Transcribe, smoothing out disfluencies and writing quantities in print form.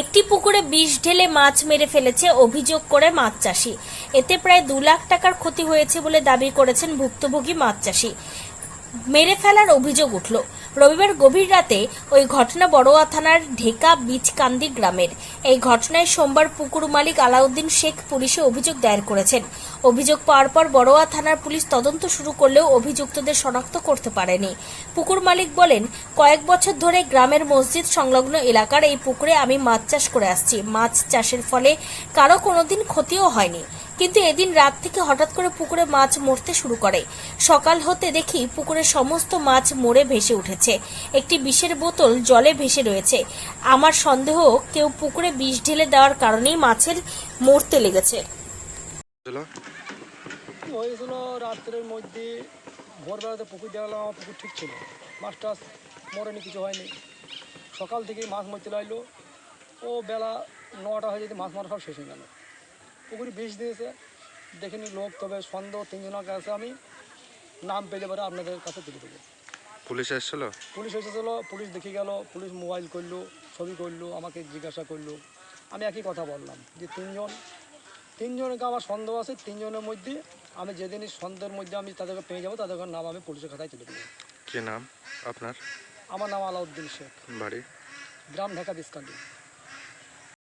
একটি পুকুরে বিষ ঢেলে মাছ মেরে ফেলেছে অভিযোগ করে মাছ চাষি। এতে প্রায় 2 লাখ টাকার ক্ষতি হয়েছে বলে দাবি করেছেন ভুক্তভোগী মাছ চাষি। মেরে ফেলার অভিযোগ উঠল রবিবার গভীর রাতে। ওই ঘটনা বড়োয়া থানার ঢেকা বীজকান্দি গ্রামের। এই ঘটনায় সোমবার পুকুর মালিক আলাউদ্দিন শেখ পুলিশে অভিযোগ দায়ের করেছেন। অভিযোগ পাওয়ার পর বড়োয়া থানার পুলিশ তদন্ত শুরু করলেও অভিযুক্তদের শনাক্ত করতে পারেনি। পুকুর মালিক বলেন, কয়েক বছর ধরে গ্রামের মসজিদ সংলগ্ন এলাকার এই পুকুরে আমি মাছ চাষ করে আসছি। মাছ চাষের ফলে কারো কোনোদিন ক্ষতিও হয়নি, কিন্তু এদিন রাত থেকে হঠাৎ করে পুকুরে মাছ মরতে শুরু করে। সকাল হতে দেখি পুকুরের সমস্ত মাছ মরে ভেসে উঠেছে। একটি বিষের বোতল জলে ভেসে রয়েছে। আমার সন্দেহ কেউ পুকুরে বিষ ঢেলে দেওয়ার কারণেই মাছের মরতে লেগেছে। হয়েছিল রাত্রের মধ্যে ভোরবেলাতে পুকুর দেখলাম, আমার পুকুর ঠিক ছিল, মাছ টাছ মরেনি, কিছু হয়নি। সকাল থেকে মাছ মরতে লাগলো, ও বেলা 9টা হয়ে যেতে মাছ মারা সব শেষ হয়ে গেল। পুকুরে বিষ দিয়েছে দেখিনি লোক, তবে সন্দেহ 3 জনের কাছে আমি নাম পেলে পরে আপনাদের কাছে তুলে দেবো। পুলিশ এসেছিল? পুলিশ এসেছিলো, পুলিশ দেখে গেল, পুলিশ মোবাইল করলো, ছবি করলো, আমাকে জিজ্ঞাসা করলো। আমি একই কথা বললাম যে 3 জনকে আমার সন্দেহ আছে। 3 জনের মধ্যে আমি যেদিনই সন্দেহের মধ্যে আমি তাদেরকে পেয়ে যাবো, তাদের নাম আমি পুলিশের খাতায় তুলে দেবো। কি নাম আপনার? আমার নাম আলাউদ্দিন শেখ, বাড়ি? গ্রাম ঢাকা বীজকান্দি।